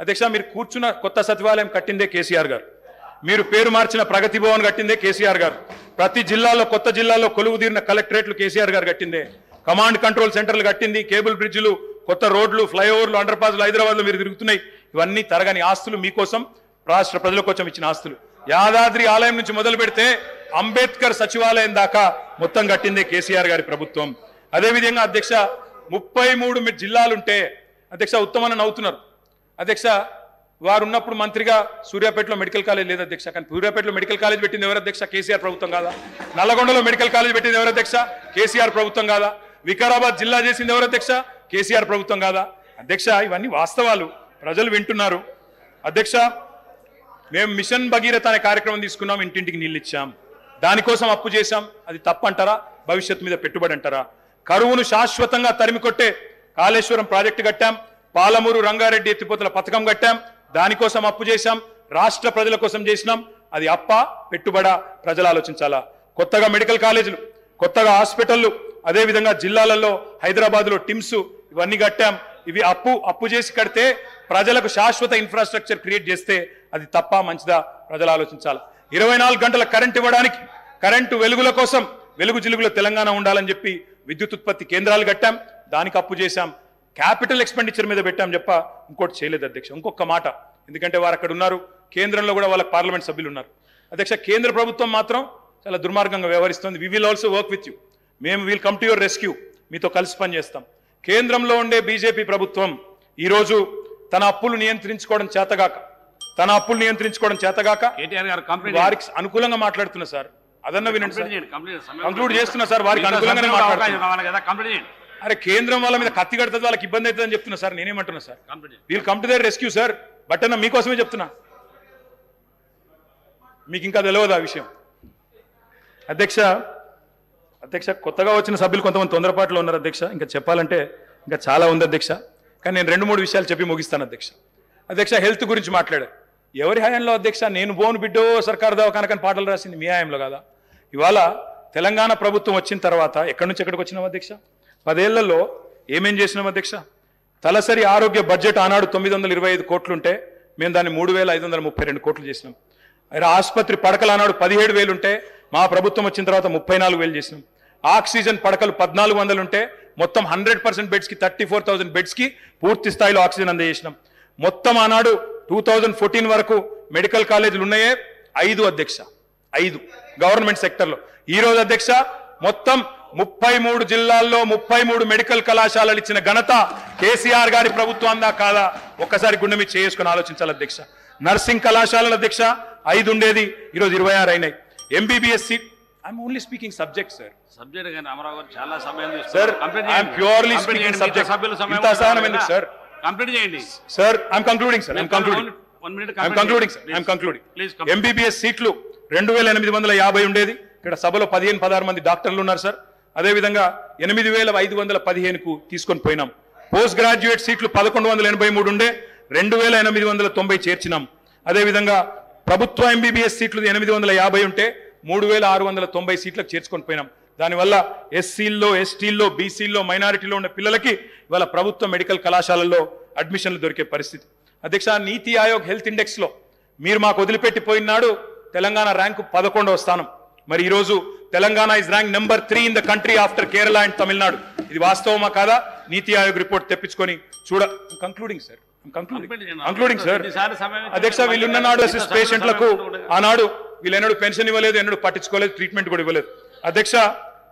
అధ్యక్ష మీరు కూర్చున్న కొత్త సచివాలయం కట్టిందే కేసీఆర్ గారు, మీరు పేరు మార్చిన ప్రగతి భవన్ కట్టిందే కేసీఆర్ గారు, ప్రతి జిల్లాలో కొత్త జిల్లాలో కొలువు తీరిన కలెక్టరేట్లు కేసీఆర్ గారు కట్టిందే, కమాండ్ కంట్రోల్ సెంటర్లు కట్టింది, కేబుల్ బ్రిడ్జ్లు, కొత్త రోడ్లు, ఫ్లైఓవర్లు, అండర్ పాస్లు హైదరాబాద్లో మీరు తిరుగుతున్నాయి. ఇవన్నీ తరగని ఆస్తులు, మీకోసం రాష్ట్ర ప్రజల కోసం ఇచ్చిన ఆస్తులు. యాదాద్రి ఆలయం నుంచి మొదలు పెడితే అంబేద్కర్ సచివాలయం దాకా మొత్తం కట్టిందే కేసీఆర్ గారి ప్రభుత్వం. అదేవిధంగా అధ్యక్ష 33 జిల్లాలుంటే అధ్యక్ష ఉత్తమన్న నవ్వుతున్నారు అధ్యక్ష, వారు ఉన్నప్పుడు మంత్రిగా సూర్యాపేటలో మెడికల్ కాలేజ్ లేదు అధ్యక్ష, కానీ సూర్యాపేటలో మెడికల్ కాలేజ్ పెట్టింది ఎవరు అధ్యక్ష? కేసీఆర్ ప్రభుత్వం కాదా? నల్లగొండలో మెడికల్ కాలేజ్ పెట్టింది ఎవరు అధ్యక్ష? కేసీఆర్ ప్రభుత్వం కాదా? వికారాబాద్ జిల్లా చేసింది ఎవరు అధ్యక్ష? కేసీఆర్ ప్రభుత్వం కాదా? అధ్యక్ష ఇవన్నీ వాస్తవాలు, ప్రజలు వింటున్నారు. అధ్యక్ష మేము మిషన్ భగీరథ అనే కార్యక్రమం తీసుకున్నాం, ఇంటింటికి నీళ్ళు ఇచ్చాం, దానికోసం అప్పు చేశాం, అది తప్పంటారా? భవిష్యత్తు మీద పెట్టుబడి అంటారా? కరువును శాశ్వతంగా తరిమికొట్టే కాళేశ్వరం ప్రాజెక్టు కట్టాం, పాలమూరు రంగారెడ్డి ఎత్తిపోతల పథకం కట్టాం, దానికోసం అప్పు చేశాం, రాష్ట్ర ప్రజల కోసం చేసినాం, అది అప్ప పెట్టుబడా? ప్రజలు ఆలోచించాలా. కొత్తగా మెడికల్ కాలేజీలు, కొత్తగా హాస్పిటళ్లు, అదేవిధంగా జిల్లాలలో హైదరాబాద్లో టిమ్స్, ఇవన్నీ కట్టాం. ఇవి అప్పు చేసి కడితే ప్రజలకు శాశ్వత ఇన్ఫ్రాస్ట్రక్చర్ క్రియేట్ చేస్తే అది తప్ప మంచిదా? ప్రజలు ఆలోచించాలి. 24 గంటల కరెంట్ ఇవ్వడానికి, కరెంటు వెలుగుల కోసం వెలుగు జిలుగులో తెలంగాణ ఉండాలని చెప్పి విద్యుత్ ఉత్పత్తి కేంద్రాలు కట్టాం, దానికి అప్పు చేశాం, క్యాపిటల్ ఎక్స్పెండిచర్ మీద పెట్టాం చెప్ప ఇంకోటి చేయలేదు అధ్యక్ష. ఇంకొక మాట, ఎందుకంటే వారు అక్కడ ఉన్నారు, కేంద్రంలో కూడా వాళ్ళ పార్లమెంట్ సభ్యులు ఉన్నారు అధ్యక్ష. కేంద్ర ప్రభుత్వం మాత్రం చాలా దుర్మార్గంగా వ్యవహరిస్తుంది. We will also work with you, మేము will come to your rescue, మీతో కలిసి పనిచేస్తాం. కేంద్రంలో ఉండే బీజేపీ ప్రభుత్వం ఈరోజు తన అప్పులు నియంత్రించుకోవడం చేతగాక వారికి అనుకూలంగా మాట్లాడుతున్నా సార్, అదన్న వినండి సార్, కంక్లూడ్ చేస్తున్నా సార్, వారికి అనుకూలంగానే మాట్లాడుతున్నా. అరే కేంద్రం వాళ్ళ మీద కత్తి కడుతుంది, వాళ్ళకి ఇబ్బంది అవుతుందని చెప్తున్నా సార్, నేనేమంటున్నా sir, we'll come to their rescue sir. But అన్న మీకోసమే చెప్తున్నా, మీకు ఇంకా తెలియదు ఆ విషయం. అధ్యక్ష కొత్తగా వచ్చిన సభ్యులు కొంతమంది తొందరపాటులో ఉన్నారు అధ్యక్ష, ఇంకా చెప్పాలంటే ఇంకా చాలా ఉంది అధ్యక్ష, కానీ నేను 2-3 విషయాలు చెప్పి ముగిస్తాను అధ్యక్ష. హెల్త్ గురించి మాట్లాడారు, ఎవరి హయాంలో అధ్యక్ష? నేను బోను బిడ్డో సర్కారు దవాఖానకని పాటలు రాసింది మీ హయాంలో కాదా? ఇవాళ తెలంగాణ ప్రభుత్వం వచ్చిన తర్వాత ఎక్కడి నుంచి ఎక్కడికి వచ్చినాం అధ్యక్ష? 10 ఏళ్లలో ఏమేం చేసినాం అధ్యక్ష? తలసరి ఆరోగ్య బడ్జెట్ ఆనాడు 925 కోట్లుంటే మేము దాన్ని 3,532 కోట్లు చేసినాం. ఆసుపత్రి పడకలు ఆనాడు 17,000 ఉంటే మా ప్రభుత్వం వచ్చిన తర్వాత 34,000 చేసినాం. ఆక్సిజన్ పడకలు 1,400 ఉంటే మొత్తం 100% బెడ్స్కి 34,000 బెడ్స్కి పూర్తి స్థాయిలో ఆక్సిజన్ అందజేసినాం. మొత్తం ఆనాడు 2014 వరకు మెడికల్ కాలేజీలు ఉన్నాయే 5 అధ్యక్ష, 5 గవర్నమెంట్ సెక్టర్లో. ఈరోజు అధ్యక్ష మొత్తం 33 జిల్లాల్లో 33 మెడికల్ కళాశాలలు ఇచ్చిన ఘనత కేసీఆర్ గారి ప్రభుత్వం అందా కాదా? ఒక్కసారి గుండె మీద చేసుకుని ఆలోచించాలి అధ్యక్ష. నర్సింగ్ కళాశాలలు అధ్యక్ష 5 ఉండేది, ఈరోజు 26 అయినాయి. MBBS seat, I'm only speaking subject sir, subject కానీ అమరావతి చాలా సమయం sir, I'm purely speaking subject. ఇంత అసహనం ఎందుకు సార్? కంప్లీట్ చేయండి sir. I'm concluding sir, I'm concluding. MBBS సీట్లు 2,850 ఉండేది, ఇక్కడ సభలో 15-16 మంది డాక్టర్లు ఉన్నారు సార్. అదేవిధంగా 8,515కు తీసుకొని పోయినాం. పోస్ట్ గ్రాడ్యుయేట్ సీట్లు 1,183 ఉండే 2,890 చేర్చినాం. అదేవిధంగా ప్రభుత్వ ఎంబీబీఎస్ సీట్లు 850 ఉంటే 3,690 సీట్లకు చేర్చుకొని పోయినాం. దానివల్ల ఎస్సీల్లో, ఎస్టీల్లో, బీసీల్లో, మైనారిటీలో ఉన్న పిల్లలకి ఇవాళ ప్రభుత్వ మెడికల్ కళాశాలల్లో అడ్మిషన్లు దొరికే పరిస్థితి. అధ్యక్ష నీతి ఆయోగ్ హెల్త్ ఇండెక్స్లో మీరు మాకు వదిలిపెట్టిపోయినాడు తెలంగాణ ర్యాంకు 11వ స్థానం. మరి ఈరోజు Telangana is rank number 3 in the country after Kerala and Tamil Nadu. ఇది వాస్తవమా కాదా? నీతి ఆయోగ్ రిపోర్ట్ తెప్పించుకొని కంక్లూడింగ్ సార్, అధ్యక్ష వీళ్ళున్న నాడు పేషెంట్లకు ఆనాడు వీళ్ళెన్నడూ పెన్షన్ ఇవ్వలేదు, ఎన్నడూ పట్టించుకోలేదు, ట్రీట్మెంట్ కూడా ఇవ్వలేదు అధ్యక్ష.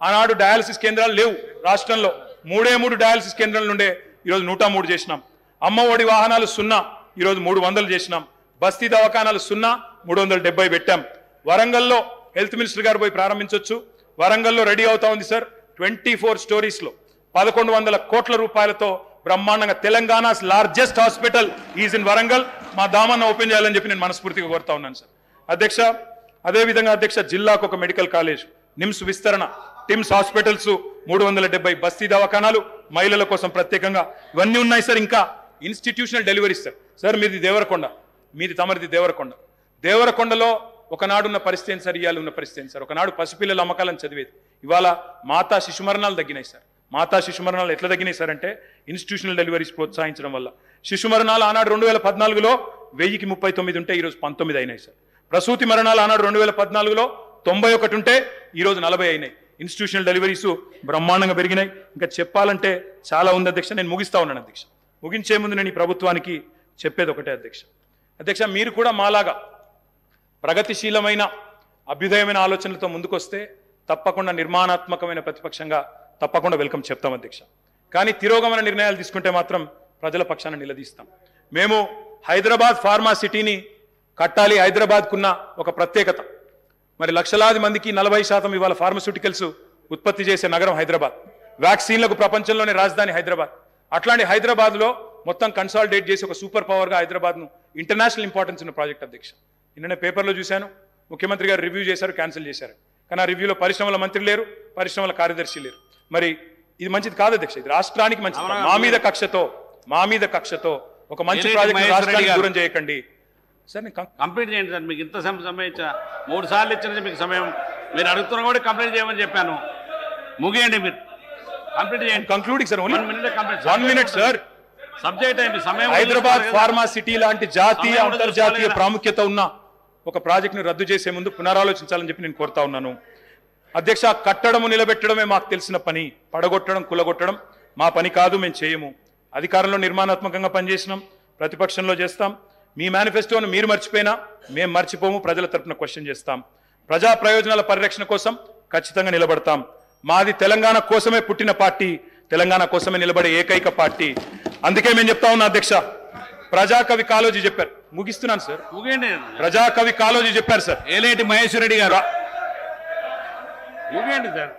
ఆనాడు డయాలసిస్ కేంద్రాలు లేవు రాష్ట్రంలో, 3 డయాలసిస్ కేంద్రాలు ఉండే, ఈరోజు 103 చేసినాం. అమ్మ ఒడి వాహనాలు 0, ఈరోజు 300 చేసినాం. బస్తీ దవాఖానాలు 0, 370 పెట్టాం. వరంగల్లో హెల్త్ మినిస్టర్ గారు పోయి ప్రారంభించవచ్చు, వరంగల్లో రెడీ అవుతా ఉంది సార్. 24 స్టోరీస్లో 1,100 కోట్ల రూపాయలతో బ్రహ్మాండంగా Telangana's largest hospital is in Warangal. మా దామన్న ఓపెన్ చేయాలని చెప్పి నేను మనస్ఫూర్తిగా కోరుతా ఉన్నాను సార్ అధ్యక్ష. అదేవిధంగా అధ్యక్ష జిల్లాకు ఒక మెడికల్ కాలేజ్, నిమ్స్ విస్తరణ, టిమ్స్ హాస్పిటల్స్ 370 బస్తీ దవాఖానాలు, మహిళల కోసం ప్రత్యేకంగా ఇవన్నీ ఉన్నాయి సార్. ఇంకా ఇన్స్టిట్యూషనల్ డెలివరీస్ సార్. మీది దేవరకొండ, మీది తమరిది దేవరకొండ. దేవరకొండలో ఒకనాడున్న పరిస్థితి సార్, ఇవాళ ఉన్న పరిస్థితి సార్. ఒకనాడు పసిపిల్లల అమ్మకాలను చదివేది, ఇవాళ మాతా శిశు మరణాలు తగ్గినాయి సార్. మాతా శిశు మరణాలు ఎట్లా తగ్గినాయి సార్ అంటే ఇన్స్టిట్యూషనల్ డెలివరీస్ ప్రోత్సహించడం వల్ల. శిశు మరణాలు ఆనాడు 2014లో 1039 ఉంటే ఈరోజు 19 అయినాయి సార్. ప్రసూతి మరణాలు ఆనాడు 2014లో 91 ఉంటే ఈరోజు 40 అయినాయి. ఇన్స్టిట్యూషనల్ డెలివరీస్ బ్రహ్మాండంగా పెరిగినాయి. ఇంకా చెప్పాలంటే చాలా ఉంది అధ్యక్ష. నేను ముగిస్తా ఉన్నాను అధ్యక్ష. ముగించే ముందు నేను ఈ ప్రభుత్వానికి చెప్పేది ఒకటే అధ్యక్ష, మీరు కూడా మాలాగా ప్రగతిశీలమైన అభ్యుదయమైన ఆలోచనలతో ముందుకొస్తే తప్పకుండా నిర్మాణాత్మకమైన ప్రతిపక్షంగా తప్పకుండా వెల్కమ్ చెప్తాం అధ్యక్ష. కానీ తిరోగమన నిర్ణయాలు తీసుకుంటే మాత్రం ప్రజల పక్షాన నిలదీస్తాం. మేము హైదరాబాద్ ఫార్మా సిటీని కట్టాలి. హైదరాబాద్కున్న ఒక ప్రత్యేకత, మరి లక్షలాది మందికి 40% ఇవాళ ఫార్మస్యూటికల్స్ ఉత్పత్తి చేసే నగరం హైదరాబాద్. వ్యాక్సిన్లకు ప్రపంచంలోనే రాజధాని హైదరాబాద్. అట్లాంటి హైదరాబాద్లో మొత్తం కన్సాలిడేట్ చేసి ఒక సూపర్ పవర్గా హైదరాబాద్ను ఇంటర్నేషనల్ ఇంపార్టెన్స్ ఉన్న ప్రాజెక్ట్ అధ్యక్ష. నిన్ననే పేపర్లో చూశాను, ముఖ్యమంత్రి గారు రివ్యూ చేశారు, క్యాన్సిల్ చేశారు. కానీ ఆ రివ్యూలో పరిశ్రమల మంత్రి లేరు, పరిశ్రమల కార్యదర్శి లేరు. మరి ఇది మంచిది కాదు అధ్యక్ష. ఇది రాష్ట్రానికి మంచిది. మా మీద కక్షతో ఒక మంచి ప్రాజెక్ట్ రాష్ట్రానికి దూరం చేయకండి సార్. కంప్లీట్ చేయండి సార్. మీకు ఇంత సమయం ఇచ్చా, 3 సార్లు ఇచ్చినది మీకు సమయం. మీరు అడుగుతున్నా కూడా కంప్లీట్ చేయమని చెప్పాను. ముగియండి, మీరు కంప్లీట్ చేయండి. Concluding sir, 1 minute sir. Subject అయింది సమయం. హైదరాబాద్ ఫార్మా సిటీ లాంటి జాతీయ అంతర్జాతీయ ప్రాముఖ్యత ఉన్న ఒక ప్రాజెక్టును రద్దు చేసే ముందు పునరాలోచించాలని చెప్పి నేను కోరుతా ఉన్నాను అధ్యక్ష. కట్టడము నిలబెట్టడమే మాకు తెలిసిన పని, పడగొట్టడం కులగొట్టడం మా పని కాదు, మేము చేయము. అధికారంలో నిర్మాణాత్మకంగా పనిచేసినాం, ప్రతిపక్షంలో చేస్తాం. మీ మేనిఫెస్టోను మీరు మర్చిపోయినా మేము మర్చిపోము, ప్రజల తరపున క్వశ్చన్ చేస్తాం. ప్రజా ప్రయోజనాల పరిరక్షణ కోసం ఖచ్చితంగా నిలబడతాం. మాది తెలంగాణ కోసమే పుట్టిన పార్టీ, తెలంగాణ కోసమే నిలబడే ఏకైక పార్టీ. అందుకే మేము చెప్తా ఉన్నా అధ్యక్ష, ప్రజాకవి కాళోజీ చెప్పారు. ముగిస్తున్నాను సార్. ముగియండి. ప్రజాకవి కాళోజీ చెప్పారు సార్. ఏలేటి మహేశ్వర్ రెడ్డి గారు ముగియండి సార్.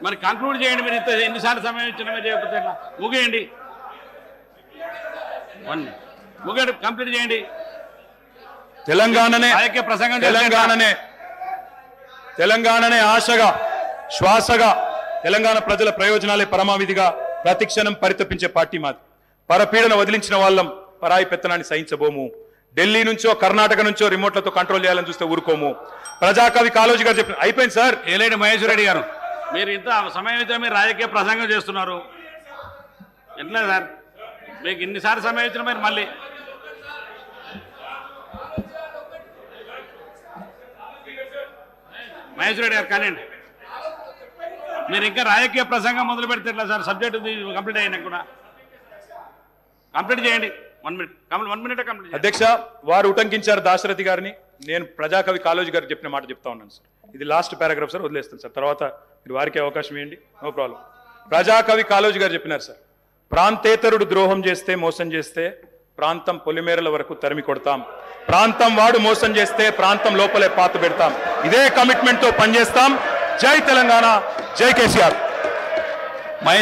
మరి కంక్లూడ్ చేయండి. మీరు ఎన్నిసార్లు సమయం ఇచ్చిన మీరు చేయకపోతే ముగియండి. ముగియండి, కంప్లీట్ చేయండి. తెలంగాణనే ఆశగా శ్వాసగా తెలంగాణ ప్రజల ప్రయోజనాలే పరమావిధిగా ప్రతిక్షణం పరితపించే పార్టీ మాది. పరపీడన వదిలించిన వాళ్ళం, పరాయి పెత్తనాన్ని సహించబోము. ఢిల్లీ నుంచో కర్ణాటక నుంచో రిమోట్లతో కంట్రోల్ చేయాలని చూస్తే ఊరుకోము. ప్రజాకవి కాళోజీ గారు చెప్పిన అయిపోయింది సార్. ఏలేటి మహేశ్వర్ రెడ్డి గారు, మీరు ఇంత సమయం అయితే మీరు రాజకీయ ప్రసంగం చేస్తున్నారు ఎట్లా సార్? మీకు ఇన్నిసార్లు సమయం ఇచ్చిన మీరు మళ్ళీ మహేశ్వర్ రెడ్డి గారు కానివ్వండి. మీరు ఇంకా రాజకీయ ప్రసంగం మొదలు పెడితే ఎట్లా సార్? సబ్జెక్ట్ కంప్లీట్ అయినా కూడా కంప్లీట్ చేయండి. 1 minute. 1 minute complete. అధ్యక్ష, వారు ఉటంకించారు దాశరథి గారిని. నేను ప్రజాకవి కాళోజీ గారు చెప్పిన మాట చెప్తా ఉన్నాను సార్. ఇది లాస్ట్ పారాగ్రాఫ్ సార్, వదిలేస్తాను సార్. తర్వాత మీరు వారికి అవకాశం ఇవ్వండి, నో ప్రాబ్లం. ప్రజాకవి కాళోజీ గారు చెప్పినారు సార్, ప్రాంతేతరుడు ద్రోహం చేస్తే మోసం చేస్తే ప్రాంతం పొలిమేరల వరకు తరిమి కొడతాం. ప్రాంతం వాడు మోసం చేస్తే ప్రాంతం లోపలే పాత పెడతాం. ఇదే కమిట్మెంట్తో పనిచేస్తాం. జై తెలంగాణ, జై కేసీఆర్.